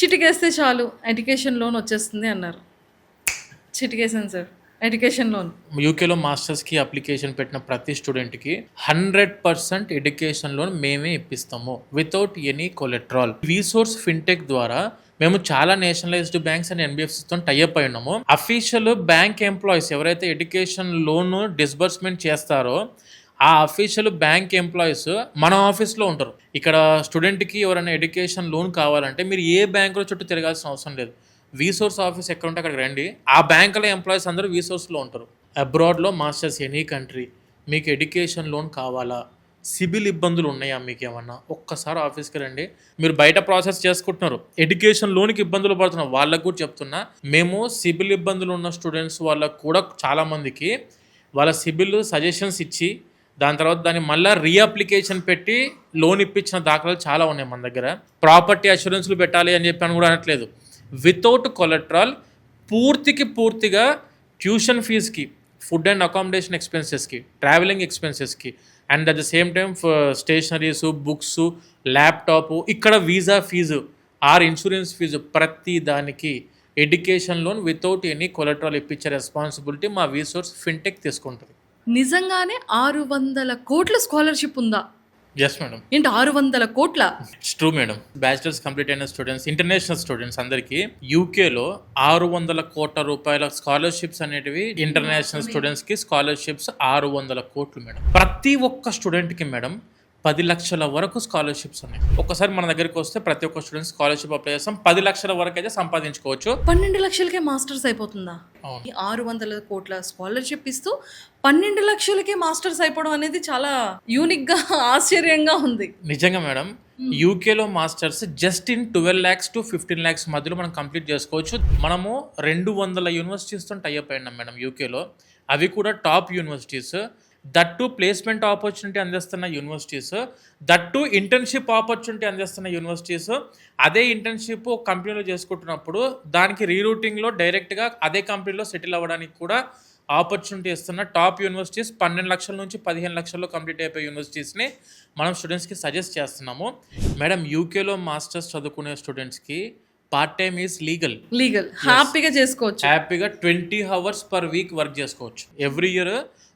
చిటికేస్తే చాలు education loan వచ్చేస్తుంది అన్నారు. చిటికేసాను సార్. Education loan. యూకేలో మాస్టర్స్కి అప్లికేషన్ పెట్టిన ప్రతి స్టూడెంట్కి 100% ఎడ్యుకేషన్ లోన్ మేమే ఇప్పిస్తాము వితౌట్ ఎనీ కొలెట్రాల్. రీసోర్స్ ఫిన్టెక్ ద్వారా మేము చాలా నేషనలైజ్డ్ బ్యాంక్స్ అండ్ ఎన్బిఎఫ్సితో టైఅప్ అయి ఉన్నాము. అఫీషియల్ బ్యాంక్ ఎంప్లాయీస్ ఎవరైతే ఎడ్యుకేషన్ లోన్ డిస్బర్స్మెంట్ చేస్తారో ఆ అఫీషియల్ బ్యాంక్ ఎంప్లాయీస్ మన ఆఫీస్లో ఉంటారు. ఇక్కడ స్టూడెంట్కి ఎవరైనా ఎడ్యుకేషన్ లోన్ కావాలంటే మీరు ఏ బ్యాంకులో చుట్టూ తిరగాల్సిన అవసరం లేదు. వీసోర్స్ ఆఫీస్ ఎక్కడ ఉంటే అక్కడికి రండి. ఆ బ్యాంకులో ఎంప్లాయీస్ అందరూ వీసోర్స్లో ఉంటారు. అబ్రాడ్లో మాస్టర్స్ ఎనీ కంట్రీ మీకు ఎడ్యుకేషన్ లోన్ కావాలా, సిబిల్ ఇబ్బందులు ఉన్నాయా మీకు ఏమన్నా, ఒక్కసారి ఆఫీస్కి రండి. మీరు బయట ప్రాసెస్ చేసుకుంటున్నారు, ఎడ్యుకేషన్ లోన్కి ఇబ్బందులు పడుతున్నారు, వాళ్ళకు కూడా చెప్తున్నా, మేము సిబిల్ ఇబ్బందులు ఉన్న స్టూడెంట్స్ వాళ్ళకు కూడా చాలామందికి వాళ్ళ సిబిల్ సజెషన్స్ ఇచ్చి దాని తర్వాత దాన్ని మళ్ళీ రీఅప్లికేషన్ పెట్టి లోన్ ఇప్పించిన దాఖలాలు చాలా ఉన్నాయి మన దగ్గర. ప్రాపర్టీ అష్యూరెన్స్లు పెట్టాలి అని చెప్పి కూడా అనట్లేదు. వితౌట్ కొలెట్రాల్ పూర్తిగా ట్యూషన్ ఫీజ్కి, ఫుడ్ అండ్ అకామిడేషన్ ఎక్స్పెన్సెస్కి, ట్రావెలింగ్ ఎక్స్పెన్సెస్కి and at the same time stationeries, books, laptop, ఇక్కడ visa fee or insurance fee ప్రతి దానికి education loan without any collateral ఇప్పించే రెస్పాన్సిబిలిటీ మా వీసోర్స్ ఫిన్టెక్ తీసుకుంటుంది. నిజంగానే 600 కోట్ల స్కాలర్షిప్ ఉందా? Yes madam. ఏంటి 600 కోట్ల? It's true madam. Bachelors complete అయిన స్టూడెంట్స్, ఇంటర్నేషనల్ స్టూడెంట్స్ అందరికీ యూకేలో 600 కోట్ల రూపాయల స్కాలర్షిప్స్ అనేటివి ఇంటర్నేషనల్ స్టూడెంట్స్కి స్కాలర్షిప్స్ 600 కోట్లు మేడం. ప్రతి ఒక్క స్టూడెంట్కి మేడం 10 లక్షల వరకు స్కాలర్షిప్స్ ఉన్నాయి. ఒక్కసారి మన దగ్గరికి వస్తే ప్రతి ఒక్క స్టూడెంట్ స్కాలర్షిప్ అప్లై చేస్తాం. 10 లక్షల వరకు అయితే సంపాదించుకోవచ్చు. 12 లక్షలకే మాస్టర్స్ అయిపోతుందా? 600 కోట్ల స్కాలర్షిప్ ఇస్తూ 12 లక్షలకే మాస్టర్స్ అయిపోవడం అనేది చాలా యూనిక్ గా, ఆశ్చర్యంగా ఉంది. నిజంగా మేడం. యూకేలో masters just in 12 lakhs to 15 lakhs మధ్యలో మనం కంప్లీట్ చేసుకోవచ్చు. మనము 200 యూనివర్సిటీస్తో టైఅప్ అయినాం మేడం యూకేలో. అవి కూడా top universities. That placement opportunity అందిస్తున్న యూనివర్సిటీస్, దట్టు ఇంటర్న్షిప్ ఆపర్చునిటీ అందిస్తున్న యూనివర్సిటీస్. అదే ఇంటర్న్షిప్ కంపెనీలో చేసుకుంటున్నప్పుడు దానికి రీరూటింగ్లో డైరెక్ట్గా అదే కంపెనీలో సెటిల్ అవ్వడానికి కూడా ఆపర్చునిటీ ఇస్తున్న టాప్ యూనివర్సిటీస్ 12 లక్షల నుంచి 15 లక్షల్లో కంప్లీట్ అయిపోయే యూనివర్సిటీస్ని మనం స్టూడెంట్స్కి సజెస్ట్ చేస్తున్నాము. మేడం యూకేలో మాస్టర్స్ చదువుకునే స్టూడెంట్స్కి పార్ట్ టైమ్ ఈజ్ లీగల్. హ్యాపీగా చేసుకోవచ్చు. హ్యాపీగా 20 hours పర్ వీక్ వర్క్ చేసుకోవచ్చు. ఎవ్రీ ఇయర్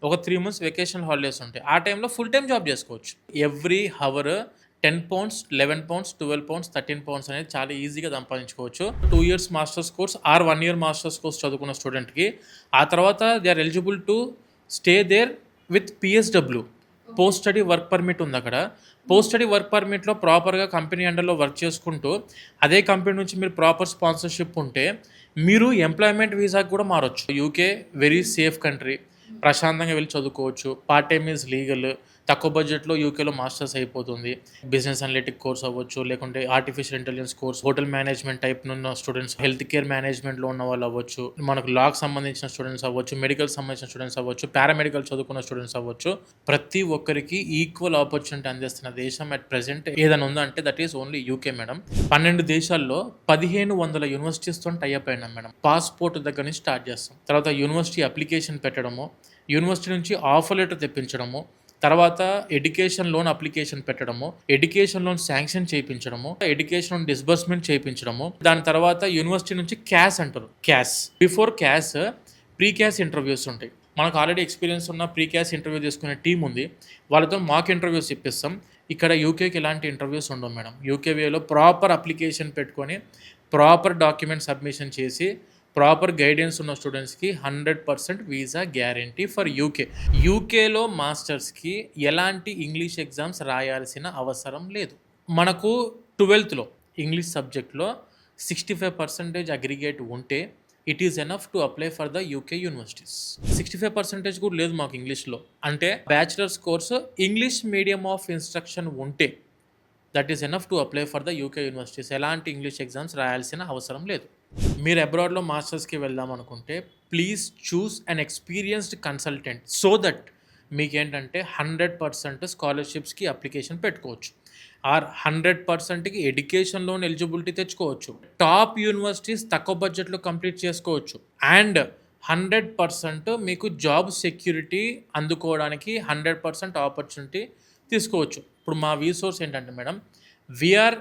ఒక 3 months వెకేషన్ హాలిడేస్ ఉంటాయి. ఆ టైంలో ఫుల్ టైం జాబ్ చేసుకోవచ్చు. Every hour 10 pounds, 11 pounds, 12 pounds, 13 pounds అనేది చాలా ఈజీగా సంపాదించుకోవచ్చు. 2 years masters course or 1 year masters course చదువుకున్న స్టూడెంట్కి ఆ తర్వాత they are eligible to stay there with PSW, post study work permit ఉంది అక్కడ. పోస్ట్ స్టడీ వర్క్ పర్మిట్లో ప్రాపర్గా కంపెనీ అండర్లో వర్క్ చేసుకుంటూ అదే కంపెనీ నుంచి మీరు ప్రాపర్ స్పాన్సర్షిప్ ఉంటే మీరు ఎంప్లాయ్మెంట్ వీసాకి కూడా మారొచ్చు. UK very safe country. ప్రశాంతంగా వెళ్ళి చదువుకోవచ్చు. Part time is legal. తక్కువ బడ్జెట్లో యూకేలో మాస్టర్స్ అయిపోతుంది. బిజినెస్ అనలిటిక్ కోర్స్ అవ్వచ్చు, లేకుంటే artificial intelligence course, hotel management type ఉన్న స్టూడెంట్స్, హెల్త్ కేర్ మేనేజ్మెంట్లో ఉన్న వాళ్ళు అవ్వచ్చు, మనకు లాకి సంబంధించిన స్టూడెంట్స్ అవ్వచ్చు, మెడికల్ సంబంధించిన స్టూడెంట్స్ అవ్వచ్చు, పారామెడికల్ చదువుకున్న స్టూడెంట్స్ అవ్వచ్చు. ప్రతి ఒక్కరికి ఈక్వల్ ఆపర్చునిటీ అందిస్తున్న దేశం అట్ ప్రెసెంట్ ఏదైనా ఉందంటే that is only UK madam. 12 దేశాల్లో 1500 యూనివర్సిటీస్తో టైఅప్ అయినాం మేడం. పాస్పోర్ట్ దగ్గర నుంచి స్టార్ట్ చేస్తాం. తర్వాత యూనివర్సిటీ అప్లికేషన్ పెట్టడము, యూనివర్సిటీ నుంచి ఆఫర్ లెటర్ తెప్పించడము, తర్వాత ఎడ్యుకేషన్ లోన్ అప్లికేషన్ పెట్టడము, ఎడ్యుకేషన్ లోన్ శాంక్షన్ చేయించడము, ఎడ్యుకేషన్ లోన్ డిస్బర్స్మెంట్ చేయించడము, దాని తర్వాత యూనివర్సిటీ నుంచి క్యాష్ అంటారు. CAS before CAS pre CAS interviews ఉంటాయి. మనకు ఆల్రెడీ ఎక్స్పీరియన్స్ ఉన్న ప్రీ క్యాష్ ఇంటర్వ్యూ తీసుకునే టీం ఉంది. వాళ్ళతో మాక్ ఇంటర్వ్యూస్ ఇప్పిస్తాం. ఇక్కడ యూకేకి ఎలాంటి ఇంటర్వ్యూస్ ఉండవు మేడం. యూకేలో ప్రాపర్ అప్లికేషన్ పెట్టుకొని ప్రాపర్ డాక్యుమెంట్ సబ్మిషన్ చేసి ప్రాపర్ గైడెన్స్ ఉన్న స్టూడెంట్స్కి 100% వీసా గ్యారంటీ ఫర్ యూకే. యూకేలో మాస్టర్స్కి ఎలాంటి ఇంగ్లీష్ ఎగ్జామ్స్ రాయాల్సిన అవసరం లేదు. మనకు 12th ఇంగ్లీష్ సబ్జెక్ట్లో 65% అగ్రిగేట్ ఉంటే it is enough to apply for the UK universities. 65% కూడా లేదు మాకు ఇంగ్లీష్లో. అంటే bachelors course English medium of instruction ఉంటే that is enough to apply for the UK universities. ఎలాంటి ఇంగ్లీష్ ఎగ్జామ్స్ రాయాల్సిన అవసరం లేదు. మీరు అబ్రాడ్లో మాస్టర్స్కి వెళ్దాం అనుకుంటే please choose an experienced consultant so that మీకేంటంటే 100% స్కాలర్షిప్స్కి అప్లికేషన్ పెట్టుకోవచ్చు, ఆర్ 100%కి ఎడ్యుకేషన్ లోన్ ఎలిజిబిలిటీ తెచ్చుకోవచ్చు, టాప్ యూనివర్సిటీస్ తక్కువ బడ్జెట్లో కంప్లీట్ చేసుకోవచ్చు, అండ్ 100% మీకు జాబ్ సెక్యూరిటీ అందుకోవడానికి 100% ఆపర్చునిటీ తీసుకోవచ్చు. ఇప్పుడు మా వీసోర్స్ ఏంటంటే madam, we are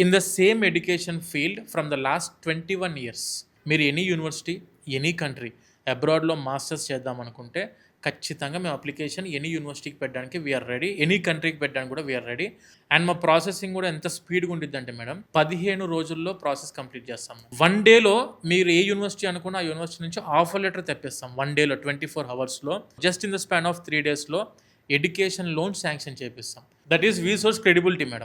in the same education field from the last 21 years. మీరు ఎనీ యూనివర్సిటీ, ఎనీ కంట్రీ అబ్రాడ్లో మాస్టర్స్ చేద్దాం అనుకుంటే ఖచ్చితంగా మేము అప్లికేషన్ ఎనీ యూనివర్సిటీకి పెట్టడానికి వీఆర్ రెడీ, ఎనీ కంట్రీకి పెట్టడానికి కూడా వీఆర్ రెడీ. అండ్ మా ప్రాసెసింగ్ కూడా ఎంత స్పీడ్గా ఉంటుంది అంటే మేడం 15 రోజుల్లో ప్రాసెస్ కంప్లీట్ చేస్తాం. 1 డేలో మీరు ఏ యూనివర్సిటీ అనుకున్నా ఆ యూనివర్సిటీ నుంచి ఆఫర్ లెటర్ తెప్పిస్తాం. 1 డేలో 24 అవర్స్లో just in the span of 3 డేస్లో ఎడ్యుకేషన్ లోన్ శాంక్షన్ చేపిస్తాం. That is వీసోర్స్ credibility madam.